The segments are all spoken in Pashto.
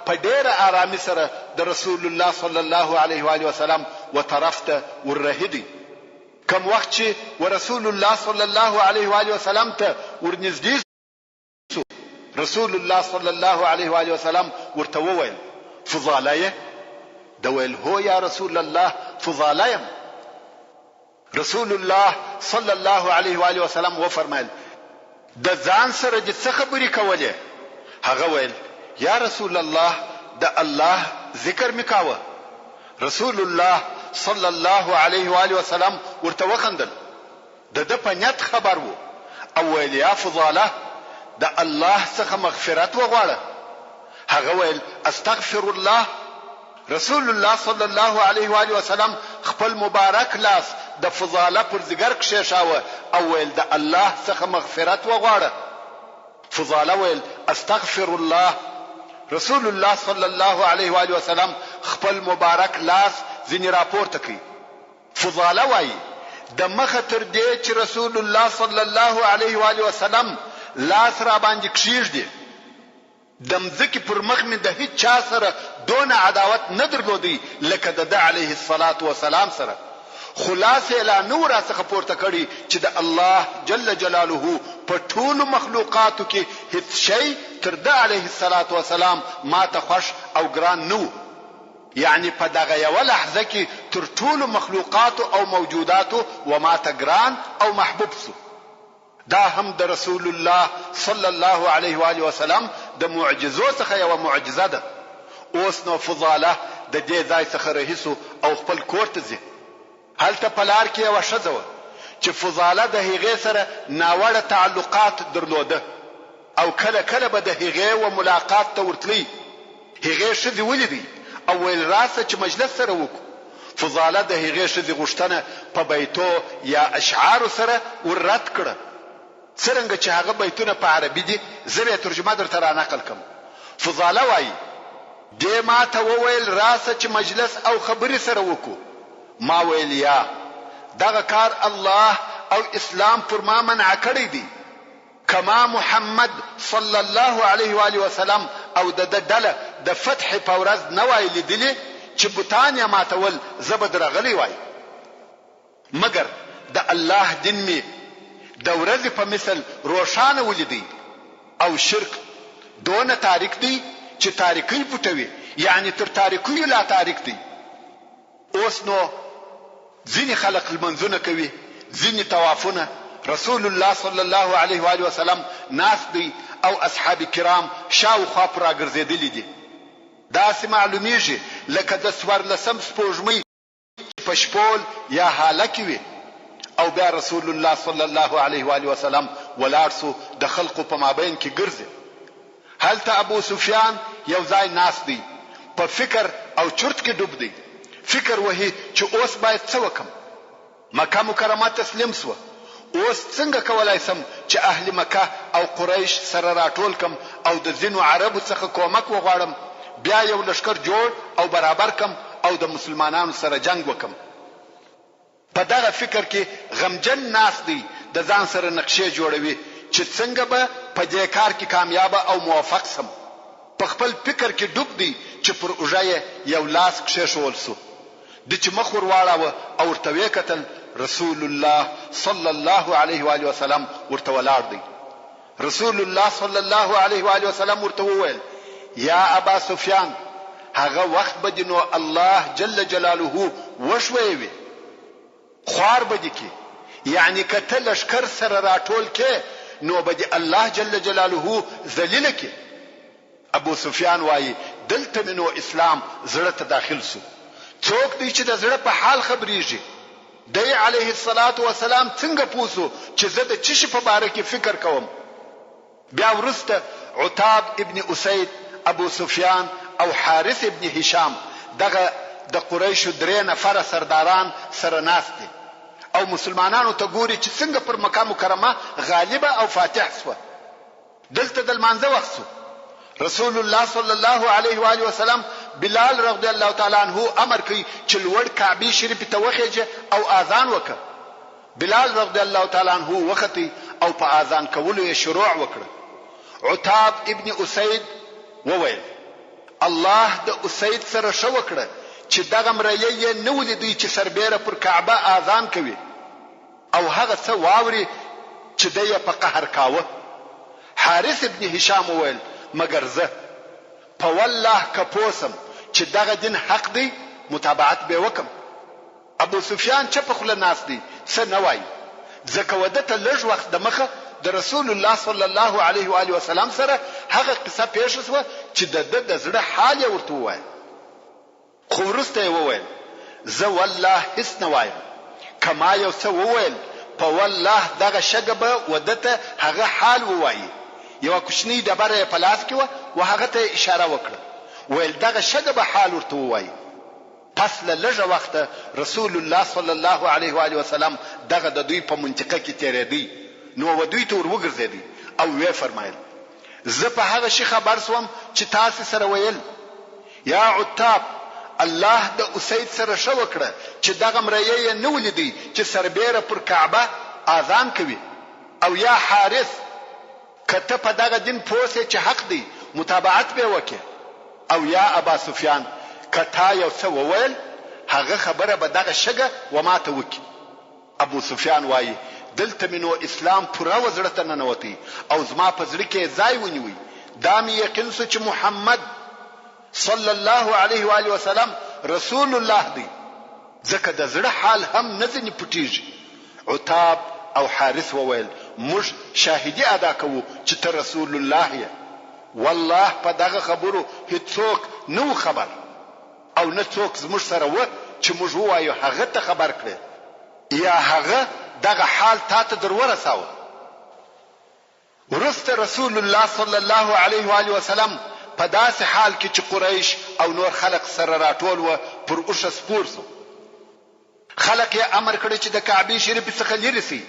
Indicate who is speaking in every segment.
Speaker 1: په ډېره آرامي سره د رسول الله صلی الله علیه و آله وسلم و طرف ته وررهدي. کوم وخت چې ورسول الله صلی الله علیه و آله وسلم ته ورنږدې شو، رسول الله صلی الله علیه و آله وسلم ورته وویل فضالیه؟ د ویل هو یا رسول الله فضالیه. رسول الله صلی الله علیه و آله وسلم و فرمایل د ځان سره د څه خبرې کولې؟ هغه ویل یا رسول الله د الله ذکر میکاوه. رسول الله صلی الله علیه و آله وسلم ورته وخندل. د په نیت خبر وو او ویل یا فضاله د الله څخه مغفرت وغواړه. هغه ویل استغفر الله. رسول الله صلی الله علیه و آله وسلم خپل مبارک لاس د فضاله پر ځګر کښېښاوه او ویل د الله څخه مغفرت وغواړه. فضاله ویل استغفر الله. رسول الله صلی الله علیه و آله وسلم خپل مبارک لاس ځینې راپورته کړي. فضاله وایي د مخه تر دې چې رسول الله صلی الله علیه و آله وسلم لاس را باندې کښېږدي، د مځکې پر مخ مې د هیڅ چا سره دونه عداوت نه درلودی لکه د ده علیه الصلاة والسلام سره. خلاص اعلان نو را څخه پورته کړي چې د الله جل جلاله په ټولو مخلوقاتو کې هیڅ شی تر ده علیه الصلاة والسلام ما ته خوښ او ګران نه، یعنی په دغه یوه لحظه کې تر ټولو مخلوقاتو او موجوداتو و ما ته ګران او محبوب سو. دا هم د رسول الله صلی الله علیه و آله وسلم د معجزو څخه یوه معجزه ده. اوس نو فضاله د دې ځای څخه رهیسو او خپل کور ته ځي. هلته په لار کې یوه ښځه وه چې فضاله د هغې سره ناوړه تعلقات درلوده او کله کله به د هغې و ملاقات ته ورتلی. هغې ښځې ولیدی او ویل راسه چې مجلس سره وکړو. فضاله د هغې ښځې غوښتنه په بیتو یا اشعارو سره ور رد کړه. څرنګه چې هغه بیتونه په عربي دي، زه به ترجمه درته را نقل کړم. فضاله وایي دې ما ته وویل راسه چې مجلس او خبرې سره وکړو. ما ویل یا دغه کار الله او اسلام پر ما منع کړی دی. کما محمد صلی الله علیه و آله وسلم او د ډله د فتح په ورځ نه وای لیدلی چې بوتان یې ماتول زه به درغلی وای، مګر د الله دین می د ورځې په مثل روښانه ولیدی او شرک دونه تاریک دی چې تاریکی پټوي، یعنی تر تاریکی لا تاریک دی. اوس نو ځینې خلق لمنځونه کوي، ځینې طوافونه. رسول الله صلی الله علیه و آله وسلم ناس دی او اصحاب کرام شاوخوا پر راګرځېدلي دي. داسې معلومیږي لکه د 14 سپوږمۍ په شپول یا هاله کې وي او بیا رسول الله صلی الله علیه و آله وسلم ولاړ سو د خلقو په مابین کې ګرځي. هلته ابو سفیان یو ځای ناس دی، په فکر او چرت کې ډوب دی. فکر وهي چې اوس باید څه وکم؟ مکه مکرمه تسلیم سو، اوس څنګه کولای سم چې اهل مکه او قریش سره راټول کم او د ځینو عربو څخه کومک وغواړم، بیا یو لشکر جوړ او برابر کم او د مسلمانانو سره جنگ وکم. په دغه فکر کې غمجن ناس دی، د ځان سره نقشې جوړوي چې څنګه به په دې کار کې کامیاب او موفق سم. په خپل فکر کې ډوب دی چې پر اوږه یو لاس کښېښول سو. د چې مخ ور واړاوه او ورته ویې کتل، رسول الله صلی الله علیه و آله وسلم ورته ولاړ دی. رسول الله صلی الله علیه و آله وسلم ورته وویل یا ابا سفیان، هغه وخت به نو الله جل جلاله وشوي خوار بدی کی، یعنی کته لشکر سره راټول کې نو به الله جل جلاله ذلیل کی. ابو سفیان وایي دلته نو اسلام زړه ته داخل سو. څوک دی چې د زړه په حال خبريږي؟ دی علیه الصلاة والسلام څنګه پوسو چې زه د چشي په باره کې فکر کوم؟ بیا ورسته عتاب ابن اسید، ابو سفیان او حارث ابن هشام دغه د قریشو 3 نفر سرداران سره ناست دي او مسلمانانو ته ګوري چې څنګه پر مکه مکرمه غالبه او فاتح سو. دلته د لمانځه وخت سو. رسول الله صلی الله علیه و آله وسلم بلال رضی الله تعالی عنہ امر کوي چې لوړ کعبه شریف ته وخیږي او اذان وکړي. بلال رضی الله تعالی عنہ وختي او په اذان کولو یې شروع وکړ. عتاب ابن اسید وویل الله د اسید سره شو وکړه چې دغه مریی یې نه ولیدی چې سربیره پر کعبه اذان کوي او هغه څه واوري چې دی په قهر کاوه. حارث ابن هشام وویل مگر زه په والله کپوسم چې دغه دین حق دی متابعت به وکم. ابو سفیان چې په خله ناس دی څه نه وایي ځکه ودته لږ وخت د مخه د رسول الله صلی الله علیه و آله وسلم سره هغه قصه پیښ شوه چې د زړه حال یې ورته ووایي. خو وروسته یې وویل زه والله هیڅ نه وایم کما یو څه وویل په والله دغه شګه به ودته هغه حال ووایي. یو کوچنی ډبره په لاس کې و او هغه ته اشاره وکړه ویل دغه شګه به حال ورته ووایي. پس له لږه وخته رسول الله صلی الله علیه و آله وسلم دغه د دوی په منطقه کې تیرېدی نو ودوی ته ور وګرځېدی او وی فرمایل زه په هغه شي خبر سوم چې تاسو سره ویل یا عتاب الله د اسید سره شو وکړه چې دغه مریی نه ولیدي چې سربیره پر کعبه اذان کوي او یا حارث کته په دغه دین پوسه چې حق دی متابعت به وکړي او یا ابا سفیان کتا یو څه وویل هغه خبره به دغه شګه و ما ته وکړي. ابو سفیان وایي دلته منو اسلام پوره وزړه نه نوتی او زما په زړه کې ځای ونیوي دا مې یقین سو چې محمد صلی الله علیه و آله وسلم رسول الله دی ځکه د زړه حال هم نه ځنی پټیږي. عتاب او حارث وویل موږ شاهدی ادا کوو چې ته رسول الله یې. والله په دغه خبرو هیڅوک نو خبر او نه څوک زموږ سره و چې موږ وایو هغه ته خبر کړي یا هغه دغه حال تاته در ورساوه. ورسته رسول الله صلی الله علیه و آله وسلم په داسې حال کې چې قریش او نور خلق سره راټول و پر اوښه سپور سو. خلق یې امر کړی چې د کعبه شریف څخه لرې سي.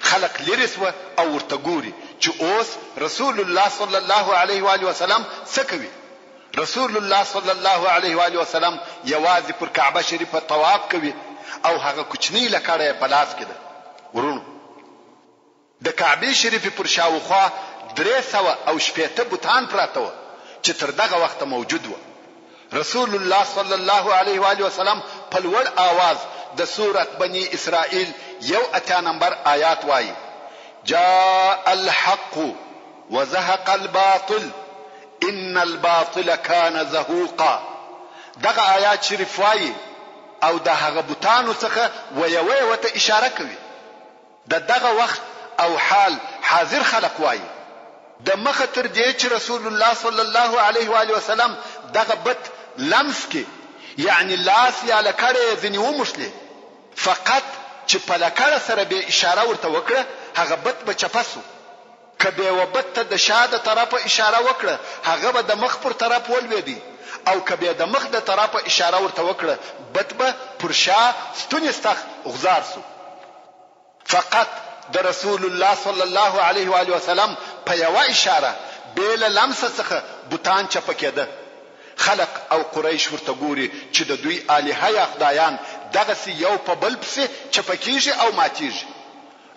Speaker 1: خلق لرې سو او ورته ګوري چې اوس رسول الله صلی الله علیه و آله وسلم څه کوي. رسول الله صلی الله علیه و آله وسلم یوازې پر کعبه شریف طواف کوي او هغه کوچنی لکړه په لاس کې ده. ورونو د کعبه شریف پر شاوخوا 380 بوتان پراته و چې تر دغه وخت موجود و. رسول الله صلی الله علیه و آله وسلم په لوړ आवाज د سورۃ بنی اسرائیل 1 نمبر آیات وایي جاء الحق وزهق الباطل ان الباطل كان زهوقا. دغه آیات شریف وایي او د هغه بوتانو څخه ویوي وته اشاره کوي. دغه وخت او حال حاضر خلق وایي د مخه تر دې چې رسول الله صلی الله علیه و آله وسلم دغه بت لمس کې یعنی لاس یا لکړه ځنی ومشله فقط چې په لکړه سره به اشاره ورته وکړه هغه بت به چپسو کبه وبت ته د شاده طرفه اشاره وکړه هغه به د مخ پر طرف ولوي او کبه د مخ د طرفه اشاره ورته وکړه بت به پر شا ستونستخ غزار سو. فقط د رسول الله صلی الله علیه و آله وسلم په یو اشاره بیل لمس څخه بوتان چپ کېده. خلق او قریش ورته ګوري چې د دوی الها یا خدایان دغه یو په بل پسې چپ کېږي او ماتیږي.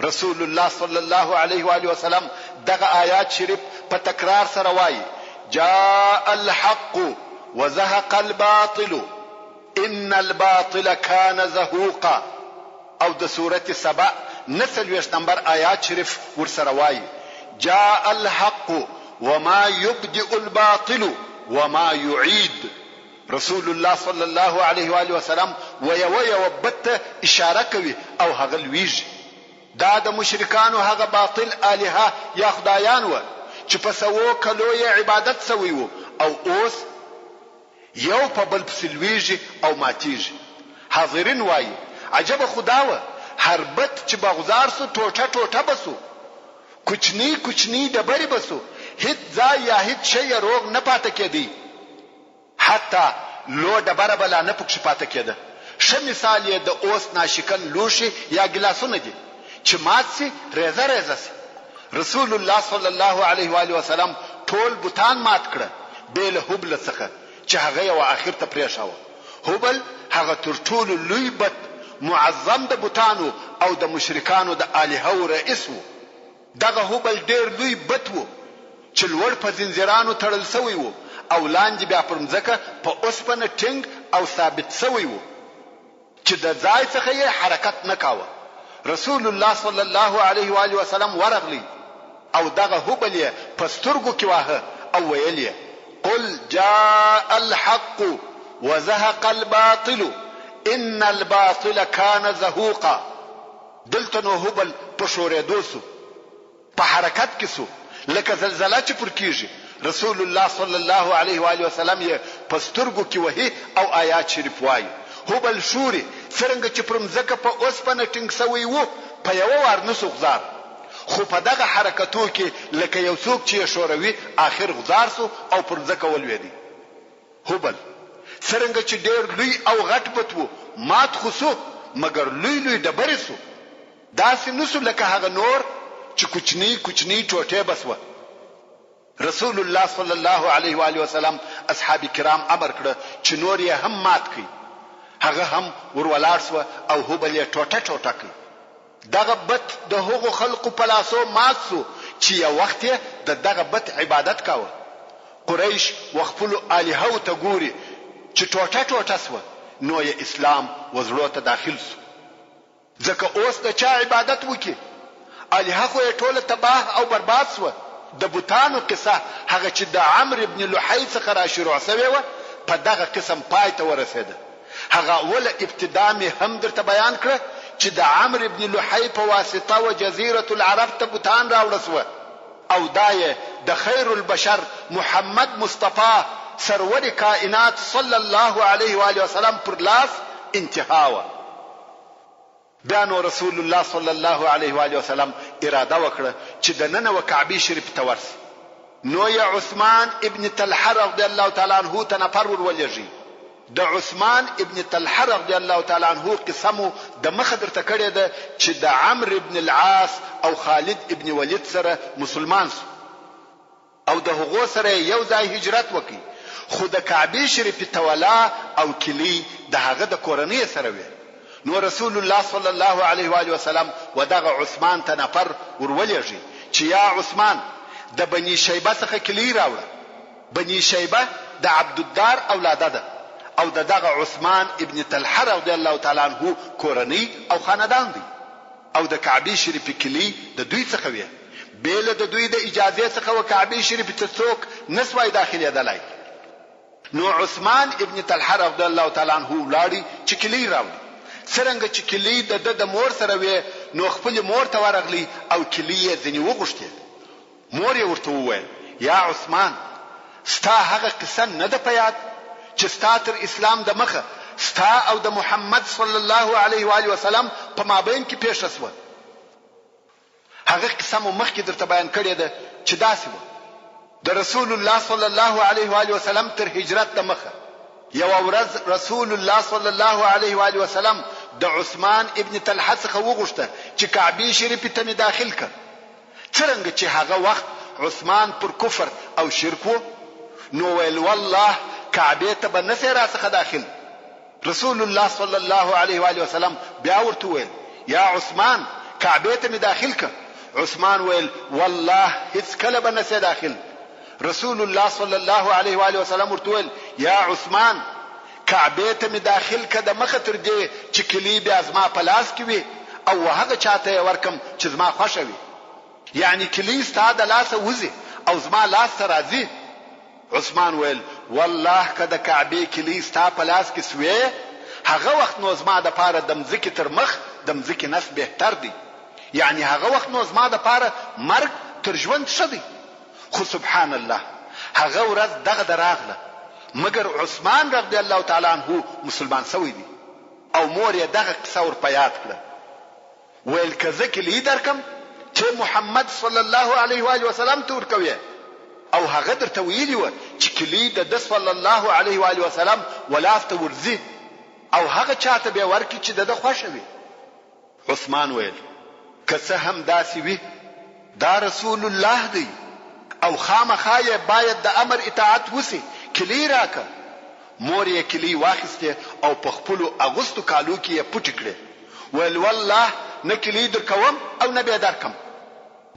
Speaker 1: رسول الله صلی الله علیه و آله وسلم دغه آیات شریف په تکرار سره وایي جاء الحق وزهق الباطل ان الباطل كان زهوقا. او د سورته سبا 9 نمبر آیات شریف ورسره وایي جاء الحق وما يبدئ الباطل وما يعيد. رسول الله صلی الله علیه و آله وسلم ویوي وبت اشاره کوي او هغه لویږي. دا د مشرکانو هغه باطل الها یا خدایان و چې په سوو کلو یې عبادت سوی وو او اوس یو په بل پسلویږي او ماتیږي. حاضرین وایي عجب خداوه هر بت چې بغزار سو ټوټه ټوټه بسو کوچنی کوچنی دبرې بسو هیڅ ځای یا هیڅ شی روغ نه پاتې کېدی حتی لو دبره بلا نه پکښ پاتې کېده. ښه مثال یې د اوس ناشکن لوشي یا ګلاسونه دي چې مات سي ریزه ریزه سي. رسول الله صلی الله علیه و آله وسلم ټول بوتان مات کړه بیل هبل څخه چې هغه یو اخر ته پریښاوه. هبل هغه تر ټولو لوی بت معظم د بوتانو او د مشرکانو د الهو رئیس وو. دغه هبل ډیر لوی بت وو چې لوړ په زنجیرانو تړل شوی وو او لاندې بیا پر مځکه په اوسپنه ټینګ او ثابت شوی و چې د ځای څخه یې حرکت نه کاوه. رسول الله صلی الله علیه و آله وسلم ورغلی او دغه هبل یې په سترګو کې واهه او ویل یې قل جاء الحق وزهق الباطل ان الباطل كان زهوقا. دلته نو هبل په شورېدو سو، په حرکت کې سو لکه زلزله چې پر کیږي. رسول الله صلی الله علیه و آله وسلم یې په سترګو کې وهي او آیات شریف وایي. هبل شوري څرنګه چې پر مځکه په اوسپنه ټینګ شوی وو په یو وار نسو غزار، خو په دغه حرکتو کې لکه یو څوک چې شوروي آخر غزار سو او پر مځکه ولوېدی. هبل څرنګه چې ډېر لوی او غټ بت وو مات خصو مګر لوی لوی ډبرې سو، داسې نسو لکه هغه نور چې کوچنی کوچنی ټوټې بس و. رسول الله صلی الله علیه و آله وسلم اصحاب کرام امر کړ چې نور یې هم مات کړي. هغه هم ورولار سو او هبل یې ټوټه ټوټه کړ. دغه بت د هغو خلقو په لاسو مات سو چې یو وخت د دغه بت عبادت کاوه. قریش وخپل الهو ته ګوري چې ټوټه ټوټه سو، نو یې اسلام وزړو ته داخل سو. ځکه اوس د چا عبادت وکي؟ الها خو یې ټوله تباه او برباد سو. د بوتانو قصه هغه چې د عمرو ابن لحی څخه را شروع شوی و په دغه قسم پای ته ورسېده. هغه اول ابتدا می هم درته بیان کړ چې د عمرو ابن لحی په واسطه و جزیره العرب ته بوتان راوړسوه او دای د خیر البشر محمد مصطفی سرور کائنات صلی الله علیه و آله وسلم پر لاس انتهاوه. بیا نو رسول الله صلی الله علیه و آله وسلم اراده وکړه چې د نن و کعبه شریف ته ورسي. نو یا عثمان ابن طلحه رضی الله تعالی عنہ ته نفر ورولېږي. د عثمان ابن طلحه رضی الله تعالی عنہ قسمو د مخ درته کړی ده چې د عمرو ابن العاص او خالد ابن ولید سره مسلمان سو او د هغو سره یو ځای هجرت وکړي، خو د کعبه شریف تولا او کلی د هغه د کورنۍ سره وي. نو رسول الله صلی الله علیه و آله وسلم ودغه عثمان ته نفر ورولېږي چې یا عثمان د بنی شیبه څخه کلی راوړه. بنی شیبه د عبدالدار اولاده ده او دغه عثمان ابن طلحه رضی الله تعالی عنہ کورنۍ او خاندان دی او د کعبه شریف کلی د دوی څخه وي. بیل د دوی د اجازه څخه و کعبه شریف ته څوک نسوای داخلي دلای. نو عثمان ابن طلحه رضی الله تعالی عنہ ولاړی چې کلی راوړي. څرنګه چې کلی د مور سره وي نو خپل مور ته ورغلی او کلی یې ځنی وغوښته. مور یې ورته وویل یا عثمان ستا هغه قصه نه ده په یاد چې ستا تر اسلام د مخه ستا او د محمد صلی الله علیه و آله وسلم په مابین کې پیښ شوه؟ هغه قصه مو مخکې درته بیان کړې ده چې داسې و. د رسول الله صلی الله علیه و آله وسلم تر هجرت د مخه یو ورځ رسول الله صلی الله علیه و آله وسلم د عثمان ابن طلحه څخه وغوښته چې کعبه شریف ته می داخل کړ. څرنګه چې هغه وخت عثمان پر کفر او شرک وو نو ویل والله کعبه ته به نسې را څخه داخل. رسول الله صلی الله علیه و آله وسلم بیا ورته ویل یا عثمان کعبه ته می داخل کړ. عثمان ویل والله هیڅ کله به نسې داخل. رسول الله صلی الله علیه و آله وسلم ورته ویل یا عثمان کعبه ته می داخل کده مخه تر دې چې کلی بیا زما په لاس کې وي او هغه چاته ورکم چې زما خوښه وي. یعنی کلی ستاده لاس وزي او زما لاس راځي. عثمان ویل والله کده کعبه کلی ستا په لاس کې سوی هغه وخت نو زما د پاره د مځکې تر مخ د مځکې نس بهتر دی. یعنی هغه وخت نو زما د پاره مرګ تر ژوند ښه دی. خو سبحان الله هغه ورځ دغه دراغله مگر عثمان رضی الله تعالی عنہ مسلمان شوی دی او مور یې دغه قصه ور په یاد کړه. ویل کزه کلی درکم چې محمد صلی الله علیه و آله وسلم تور کوي او هغه درته ویلی و چې کلی د صلی الله علیه و آله وسلم ولافته ورزي او هغه چاته به ورکی چې د خوښه وي. عثمان ویل که څه هم داسې وي دا رسول الله دی او خامخا یې باید د امر اطاعت وسی. کلی راکه. مور یې کلی واخسته او په خپل اغوستو کالو کې یې پټ کړه. ول والله نه کلی در کوم او نه به درکم.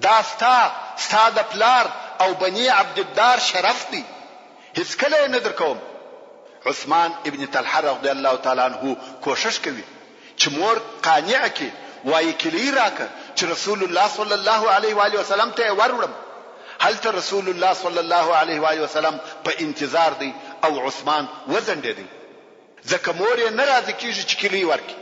Speaker 1: دا ستا د پلار او بنی عبدالدار شرف دی. هیڅ کله نه درکوم. عثمان ابن طلحه رضی الله تعالی عنہ کوشش کوي چې مور قانع کی وایي کلی راکه چې رسول الله صلی الله علیه و آله وسلم ته ورولم. هلته رسول الله صلی الله علیه و آله وسلم په انتظار دی او عثمان وزندې دی ځکه مور یې ناراضه کیږي چې کلی ورکی.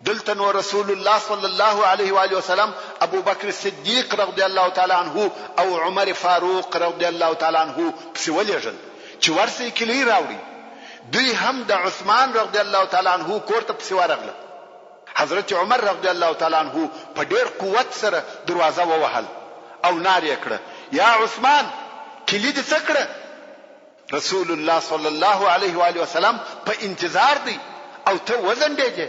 Speaker 1: دلته نو رسول الله صلی الله علیه و آله وسلم ابو بکر صدیق رضی الله تعالی عنہ او عمر فاروق رضی الله تعالی عنہ پسې ولېږل چې ورسې کلی راوړي. دوی هم د عثمان رضی الله تعالی عنہ کور ته پسې ورغله. حضرت عمر رضی الله تعالی عنہ په ډېر قوت سره دروازه ووهل او ناره کړه یا عثمان کلی دې څه کړه؟ رسول الله صلی الله علیه و آله وسلم په انتظار دی او ته وزندېږې.